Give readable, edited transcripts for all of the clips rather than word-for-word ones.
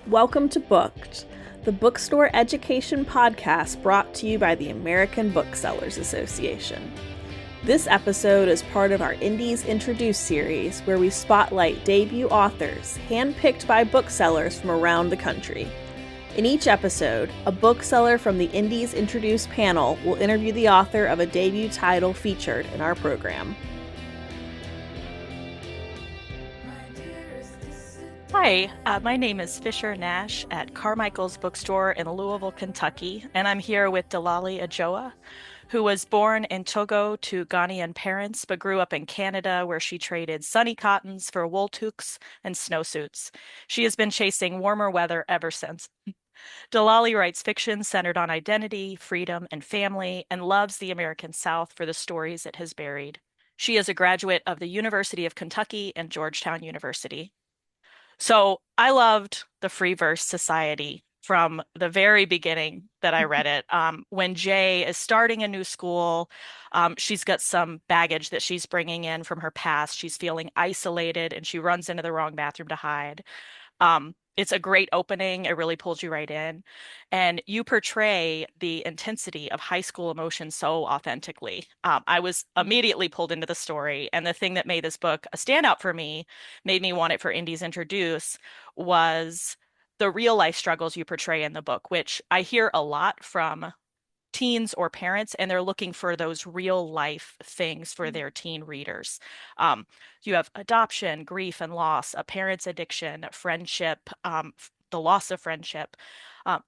Welcome to Booked, the bookstore education podcast brought to you by the American Booksellers Association. This episode is part of our Indies Introduced series, where we spotlight debut authors handpicked by booksellers from around the country. In each episode, a bookseller from the Indies Introduced panel will interview the author of a debut title featured in our program. Hi, my name is Fisher Nash at Carmichael's Bookstore in Louisville, Kentucky, and I'm here with Delali Adjoa, who was born in Togo to Ghanaian parents but grew up in Canada, where she traded sunny cottons for wool toques and snowsuits. She has been chasing warmer weather ever since. Delali writes fiction centered on identity, freedom, and family, and loves the American South for the stories it has buried. She is a graduate of the University of Kentucky and Georgetown University. So I loved the Free Verse Society from the very beginning that I read it. When Jay is starting a new school, she's got some baggage that she's bringing in from her past. She's feeling isolated and she runs into the wrong bathroom to hide. It's a great opening. It really pulls you right in. And you portray the intensity of high school emotion so authentically. I was immediately pulled into the story. And the thing that made this book a standout for me, made me want it for Indies Introduce, was the real life struggles you portray in the book, which I hear a lot from teens or parents, and they're looking for those real life things for their teen readers. You have adoption, grief and loss, a parent's addiction, friendship, the loss of friendship.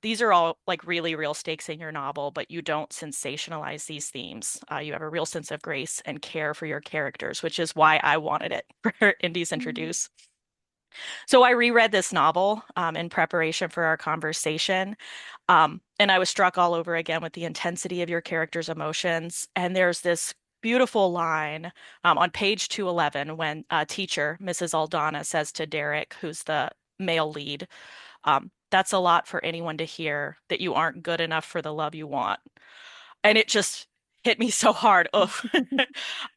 These are all like really real stakes in your novel, but you don't sensationalize these themes. You have a real sense of grace and care for your characters, which is why I wanted it for Indies Introduce. So I reread this novel in preparation for our conversation. And I was struck all over again with the intensity of your character's emotions. And there's this beautiful line on page 211 when a teacher, Mrs. Aldana, says to Derek, who's the male lead, that's a lot for anyone to hear, that you aren't good enough for the love you want. And it just hit me so hard. Ugh.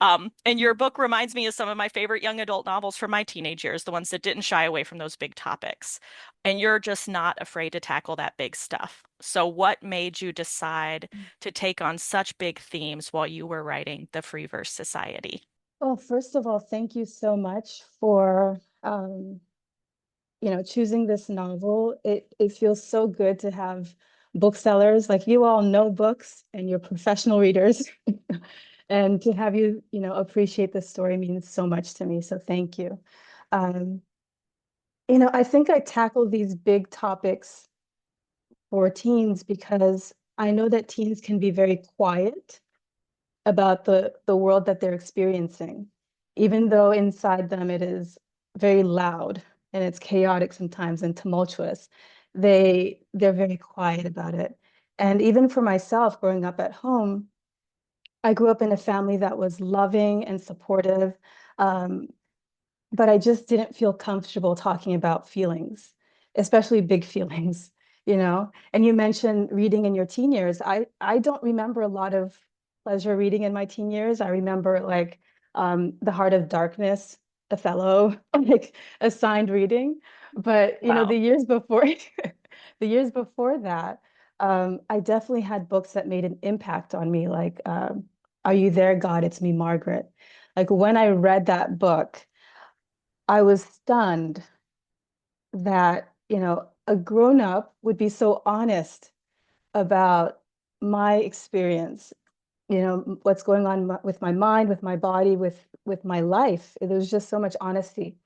And your book reminds me of some of my favorite young adult novels from my teenage years, the ones that didn't shy away from those big topics. And you're just not afraid to tackle that big stuff. So, what made you decide to take on such big themes while you were writing The Free Verse Society? Well, first of all, thank you so much for choosing this novel. It feels so good to have booksellers like you all know books and you're professional readers. And to have you, appreciate this story means so much to me. So thank you. Um, I think I tackle these big topics for teens because I know that teens can be very quiet about the world that they're experiencing, even though inside them it is very loud and it's chaotic sometimes and tumultuous. They're very quiet about it. And even for myself, growing up at home, I grew up in a family that was loving and supportive, but I just didn't feel comfortable talking about feelings, especially big feelings. And you mentioned reading in your teen years. I don't remember a lot of pleasure reading in my teen years. I remember like The Heart of Darkness, Othello, like assigned reading. But Wow. the years before, the years before that, I definitely had books that made an impact on me, like Are You There, God? It's Me, Margaret. Like when I read that book, I was stunned that, a grown-up would be so honest about my experience, what's going on with my mind, with my body, with my life. There was just so much honesty.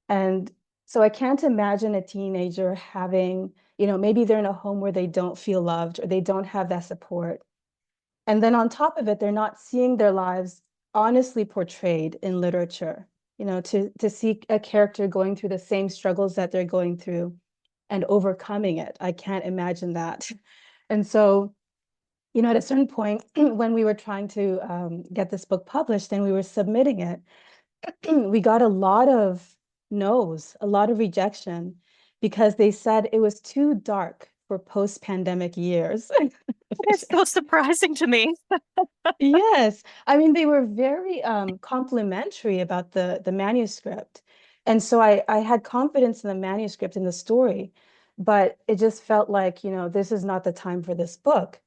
And so I can't imagine a teenager having, maybe they're in a home where they don't feel loved or they don't have that support. And then on top of it, they're not seeing their lives honestly portrayed in literature, to see a character going through the same struggles that they're going through and overcoming it. I can't imagine that. And so, at a certain point, when we were trying to get this book published and we were submitting it, we got a lot of no's, a lot of rejection, because they said it was too dark for post-pandemic years. It's so surprising to me. Yes, I mean they were very complimentary about the manuscript, and so I had confidence in the manuscript and the story, but it just felt like, this is not the time for this book.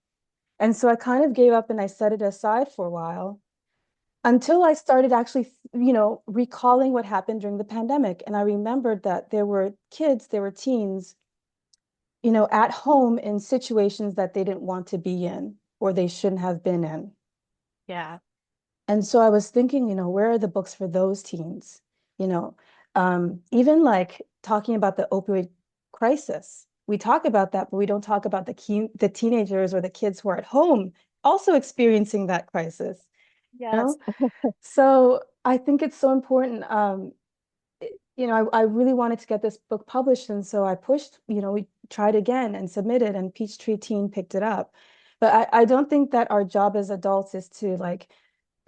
And so I kind of gave up and I set it aside for a while until I started actually, recalling what happened during the pandemic. And I remembered that there were kids, there were teens, at home in situations that they didn't want to be in or they shouldn't have been in. Yeah. And so I was thinking, where are the books for those teens? You know, even like talking about the opioid crisis. We talk about that, but we don't talk about the teenagers or the kids who are at home also experiencing that crisis, you Yes. know? So I think it's so important. I really wanted to get this book published, and so I pushed, we tried again and submitted, and Peachtree Teen picked it up. But I don't think that our job as adults is to like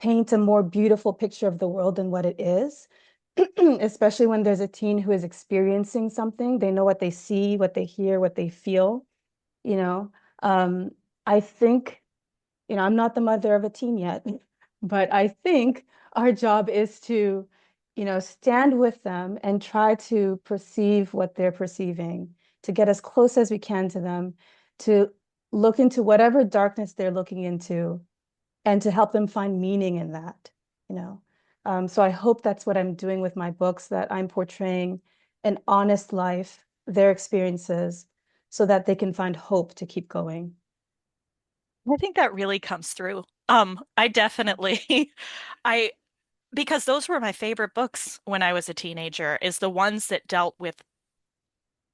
paint a more beautiful picture of the world than what it is, especially when there's a teen who is experiencing something. They know what they see, what they hear, what they feel, you know. I think, I'm not the mother of a teen yet, but I think our job is to, stand with them and try to perceive what they're perceiving, to get as close as we can to them, to look into whatever darkness they're looking into and to help them find meaning in that, you know. So I hope that's what I'm doing with my books, that I'm portraying an honest life, their experiences, so that they can find hope to keep going. I think that really comes through. I definitely, I, because those were my favorite books when I was a teenager, is the ones that dealt with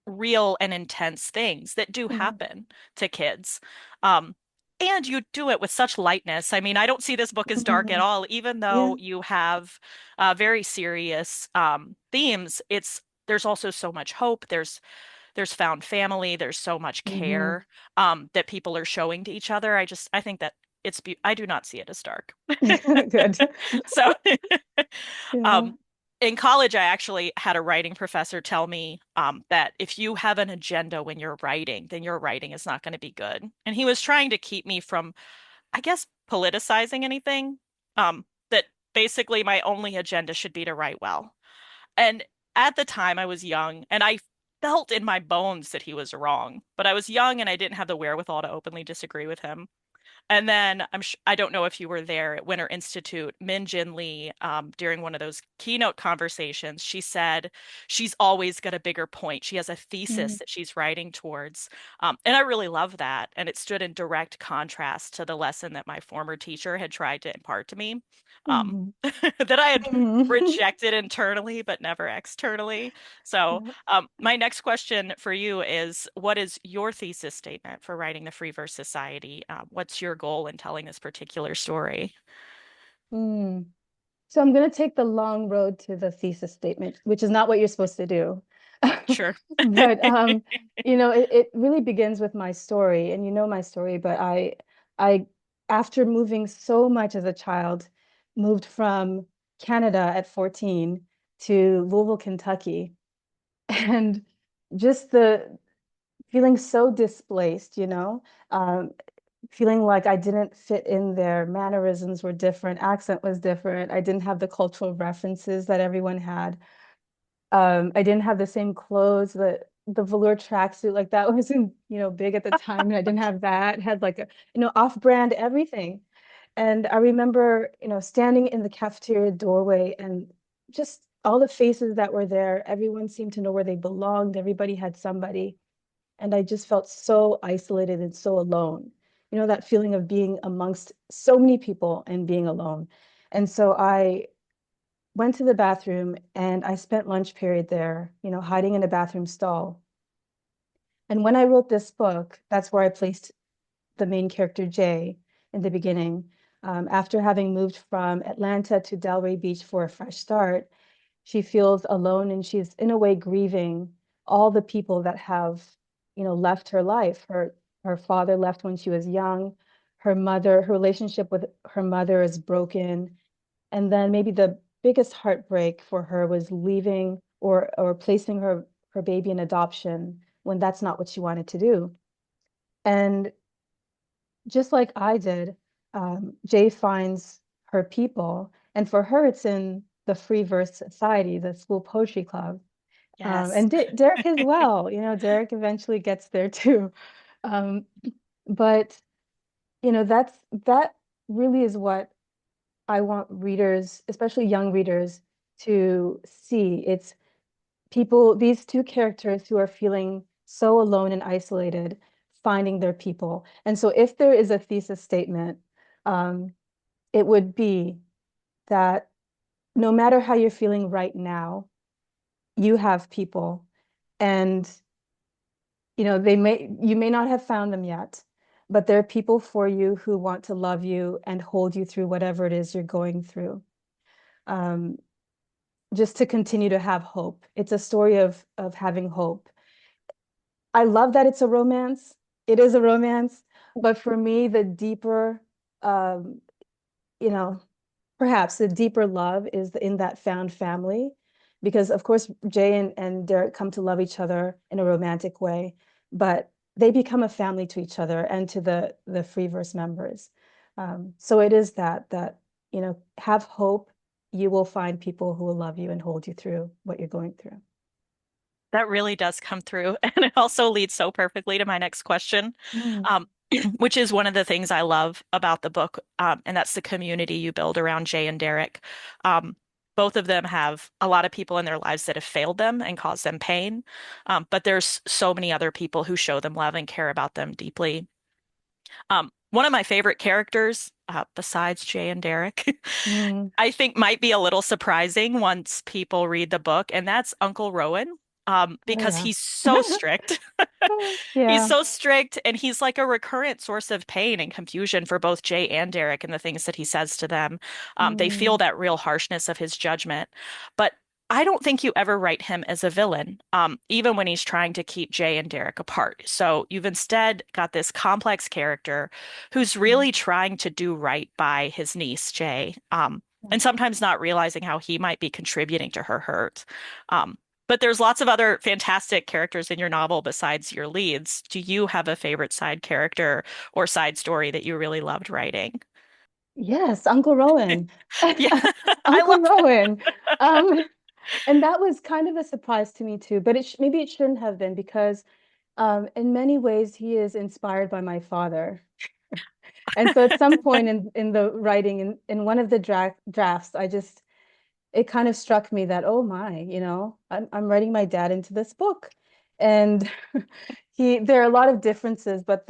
real and intense things that do Mhm. happen to kids. Um, and you do it with such lightness. I mean, I don't see this book as dark at Mhm. all, even Yeah. though you have very serious themes. There's also so much hope. There's found family. There's so much Hmm. care that people are showing to each other. I think that I do not see it as dark. Good. So, Yeah. um, in college, I actually had a writing professor tell me that if you have an agenda when you're writing, then your writing is not going to be good. And he was trying to keep me from, I guess, politicizing anything. That basically my only agenda should be to write well. And at the time, I was young and I felt in my bones that he was wrong, but I was young and I didn't have the wherewithal to openly disagree with him. And then I don't know if you were there at Winter Institute, Min Jin Lee, during one of those keynote conversations, she said she's always got a bigger point. She has a thesis that she's writing towards. And I really love that. And it stood in direct contrast to the lesson that my former teacher had tried to impart to me, um, Mhm. that I had Mhm. rejected internally, but never externally. So Yeah. my next question for you is, what is your thesis statement for writing the Free Verse Society? What's your goal in telling this particular story? Mm. So I'm going to take the long road to the thesis statement, which is not what you're supposed to do. Sure. But it really begins with my story, and you know my story, but I after moving so much as a child, moved from Canada at 14 to Louisville, Kentucky, and just the feeling so displaced, um, feeling like I didn't fit in there. Mannerisms were different, accent was different. I didn't have the cultural references that everyone had. I didn't have the same clothes, the velour tracksuit, like that wasn't, big at the time. And I didn't have that. Had like a, off-brand everything. And I remember, standing in the cafeteria doorway and just all the faces that were there, everyone seemed to know where they belonged. Everybody had somebody. And I just felt so isolated and so alone. That feeling of being amongst so many people and being alone. And so I went to the bathroom and I spent lunch period there, hiding in a bathroom stall. And when I wrote this book, that's where I placed the main character, Jay, in the beginning. After having moved from Atlanta to Delray Beach for a fresh start, she feels alone and she's in a way grieving all the people that have, left her life. Her father left when she was young. Her relationship with her mother is broken. And then maybe the biggest heartbreak for her was leaving or placing her baby in adoption when that's not what she wanted to do. And just like I did, Jay finds her people, and for her, it's in the Free Verse Society, the school poetry club. Yes. And Derek as well. Derek eventually gets there too. Um, but that really is what I want readers, especially young readers, to see. It's people, these two characters who are feeling so alone and isolated, finding their people. And so, if there is a thesis statement, um, it would be that no matter how you're feeling right now, you have people, and you may not have found them yet, but there are people for you who want to love you and hold you through whatever it is you're going through. Um, just to continue to have hope. It's a story of having hope. I love that it's a romance. It is a romance, but for me, the deeper, um, you know, perhaps the deeper love is in that found family, because of course Jay and Derek come to love each other in a romantic way, but they become a family to each other and to the Freeverse members. So it is that have hope. You will find people who will love you and hold you through what you're going through. That really does come through. And it also leads so perfectly to my next question, Mm, um, which is one of the things I love about the book. And that's the community you build around Jay and Derek. Um, both of them have a lot of people in their lives that have failed them and caused them pain. But there's so many other people who show them love and care about them deeply. One of my favorite characters, besides Jay and Derek, mm. I think might be a little surprising once people read the book, and that's Uncle Rowan, Oh because yeah. he's so strict. He's Yeah. so strict, and he's like a recurrent source of pain and confusion for both Jay and Derek and the things that he says to them. They feel Mm, that real harshness of his judgment. But I don't think you ever write him as a villain, even when he's trying to keep Jay and Derek apart. So you've instead got this complex character who's mm, really trying to do right by his niece, Jay, and sometimes not realizing how he might be contributing to her hurt. Um, but there's lots of other fantastic characters in your novel besides your leads. Do you have a favorite side character or side story that you really loved writing? yes, Uncle Rowan. Yeah, I Uncle love Rowan. Um, and that was kind of a surprise to me too, but maybe it shouldn't have been because in many ways he is inspired by my father. And so at some point in the writing, in one of the drafts, it kind of struck me that, oh my, I'm writing my dad into this book. And there are a lot of differences, but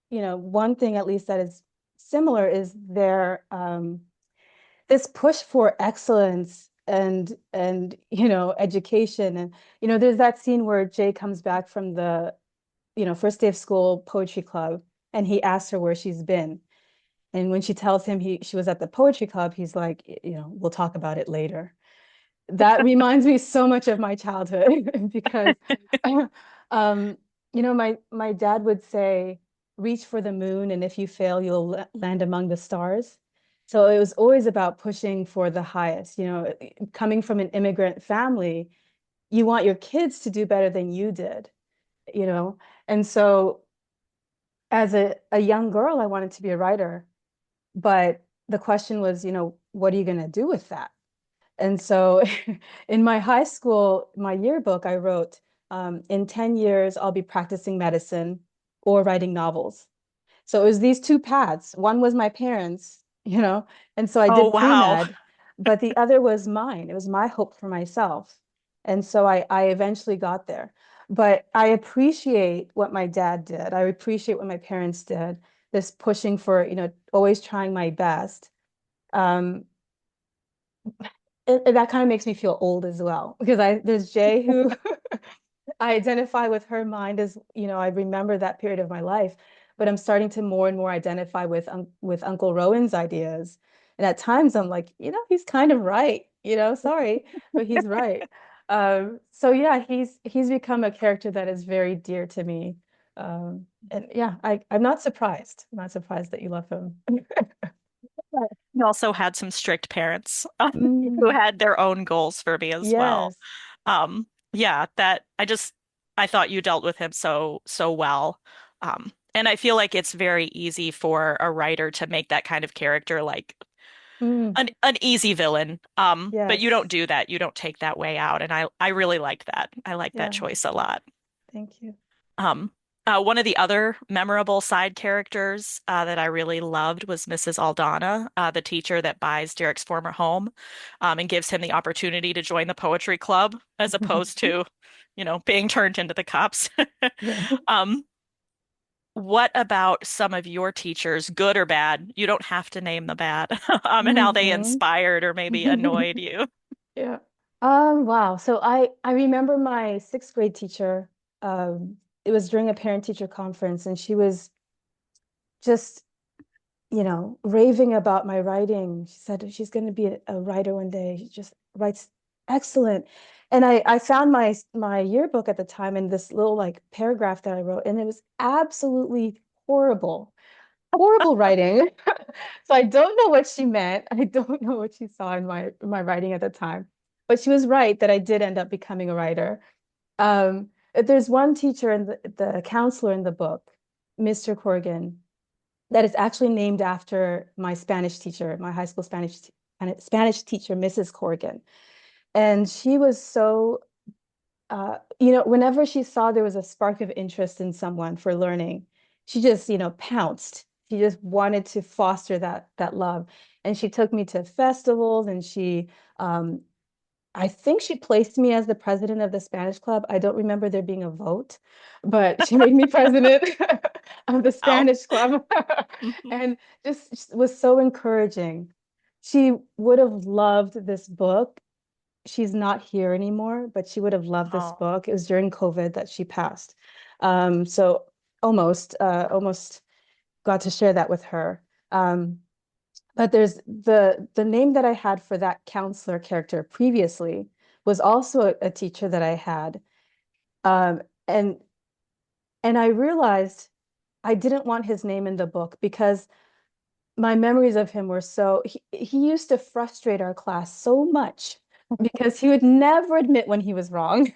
one thing at least that is similar is this push for excellence and education. And there's that scene where Jay comes back from the first day of school poetry club, and he asks her where she's been. And when she tells him she was at the poetry club, he's like, we'll talk about it later. That reminds me so much of my childhood because um my dad would say, reach for the moon, and if you fail you'll land among the stars. So it was always about pushing for the highest. Coming from an immigrant family, you want your kids to do better than you did. you know and so as a young girl, I wanted to be a writer, but the question was, what are you going to do with that? And so in my high school, my yearbook, I wrote, in 10 years, I'll be practicing medicine or writing novels. So it was these two paths. One was my parents, and so I Oh, did wow. pre-med, but the other was mine. It was my hope for myself. And so I eventually got there. But I appreciate what my dad did. I appreciate what my parents did, this pushing for, always trying my best. Um, that kind of makes me feel old as well because there's Jay who I identify with her mind as, I remember that period of my life, but I'm starting to more and more identify with Uncle Rowan's ideas. And at times I'm like, he's kind of right, sorry, but he's right. So yeah, he's become a character that is very dear to me. And yeah, I'm not surprised. I'm not surprised that you love him. You also had some strict parents who Mm, had their own goals for me as well. yes. Yeah, that I thought you dealt with him so well. And I feel like it's very easy for a writer to make that kind of character like Mm, an easy villain. But you don't yes. do that. You don't take that way out. And I really like that. I like that Yeah. choice a lot. Thank you. Um, one of the other memorable side characters that I really loved was Mrs. Aldana, the teacher that buys Derek's former home, and gives him the opportunity to join the poetry club as opposed to, being turned into the cops. Yeah. Um, what about some of your teachers, good or bad? You don't have to name the bad, and how they Hmm. inspired or maybe annoyed you. Yeah. Wow. So I remember my sixth grade teacher. It was during a parent-teacher conference, and she was just, raving about my writing. She said she's going to be a writer one day. She just writes excellent. And I found my yearbook at the time and this little like paragraph that I wrote, and it was absolutely horrible, horrible writing. So I don't know what she meant. I don't know what she saw in my writing at the time. But she was right that I did end up becoming a writer. There's one teacher and the counselor in the book, Mr. Corrigan, that is actually named after my Spanish teacher, my high school Spanish teacher, Mrs. Corrigan. And she was so, whenever she saw there was a spark of interest in someone for learning, she just, pounced. She just wanted to foster that love. And she took me to festivals and um, I think she placed me as the president of the Spanish club. I don't remember there being a vote, but she made me president of the Oh. Spanish club and just was so encouraging. She would have loved this book. She's not here anymore, but she would have loved this Oh. book. It was during COVID that she passed. So almost got to share that with her. But there's the name that I had for that counselor character previously was also a teacher that I had. Um, and and I realized I didn't want his name in the book because my memories of him were he used to frustrate our class so much because he would never admit when he was wrong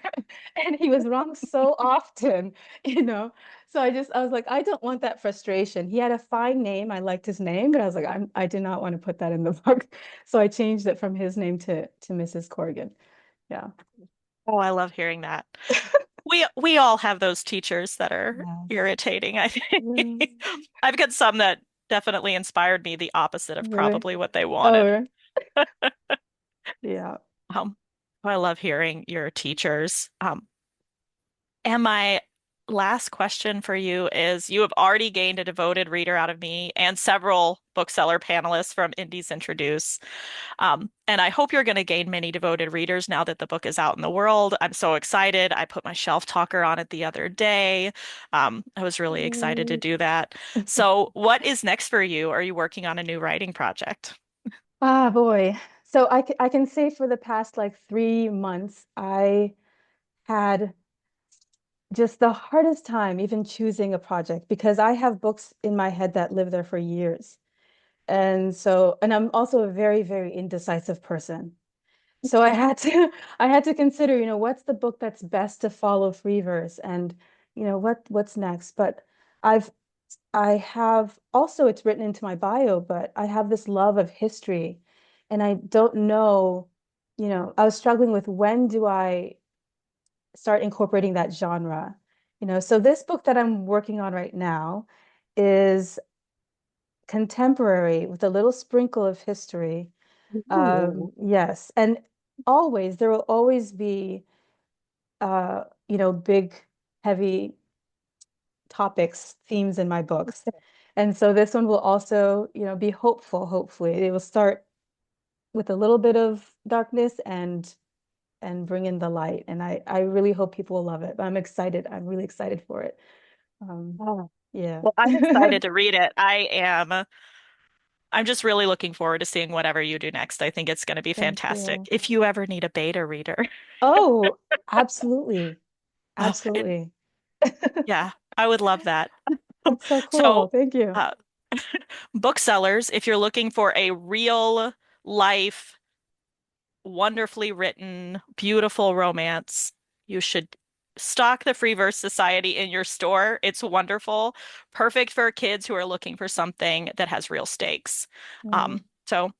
and he was wrong so often, you know. So I was like, I don't want that frustration. He had a fine name. I liked his name, but I was like, I do not want to put that in the book. So I changed it from his name to Mrs. Corrigan. Yeah. Oh, I love hearing that. We all have those teachers that are Yes. irritating, I think. Yeah. I've got some that definitely inspired me the opposite of Really? probably what they wanted. Oh, yeah. Um, I love hearing your teachers. And my last question for you is you have already gained a devoted reader out of me and several bookseller panelists from Indies Introduce. And I hope you're going to gain many devoted readers now that the book is out in the world. I'm so excited. I put my shelf talker on it the other day. I was really excited to Yay. do that. So, what is next for you? Are you working on a new writing project? Ah, boy. So I can say for the past like 3 months, I had just the hardest time even choosing a project because I have books in my head that live there for years. And I'm also a very, very indecisive person. So I had to I had to consider, what's the book that's best to follow Freeverse and what's next. But I've I have also it's written into my bio, but I have this love of history and I don't know, I was struggling with when do I start incorporating that genre. So this book that I'm working on right now is contemporary with a little sprinkle of history. Ooh. Yes, and there will always be big, heavy topics, themes in my books. And so this one will also, be hopeful, hopefully. It will start with a little bit of darkness and bring in the light. And I really hope people will love it. But I'm excited. I'm really excited for it. Um, Oh. yeah. Well, I'm excited to read it. I'm just really looking forward to seeing whatever you do next. I think it's going to be Thank fantastic. you. If you ever need a beta reader. Oh, absolutely. Oh, Absolutely. yeah, I would love that. That's so cool. So, Thank you. uh, booksellers, if you're looking for a real life, wonderfully written, beautiful romance, you should stock the Freeverse Society in your store. It's wonderful, perfect for kids who are looking for something that has real stakes. Mm. So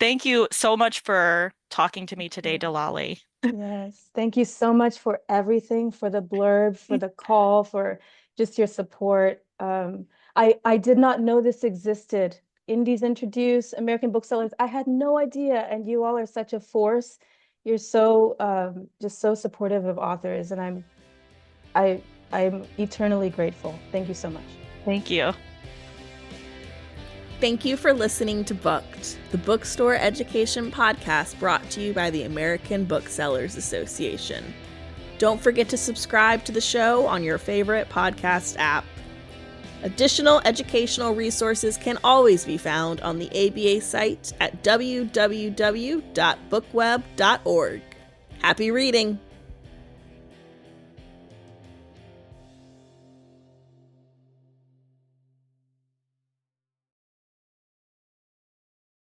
Thank you so much for talking to me today, Delali. Yes. Thank you so much for everything, for the blurb, for the call, for just your support. I did not know this existed. Indies Introduce, American Booksellers. I had no idea, and you all are such a force. You're so just so supportive of authors, and I'm eternally grateful. Thank you so much. Thank you. Thank you for listening to Booked, the bookstore education podcast brought to you by the American Booksellers Association. Don't forget to subscribe to the show on your favorite podcast app. Additional educational resources can always be found on the ABA site at www.bookweb.org. Happy reading!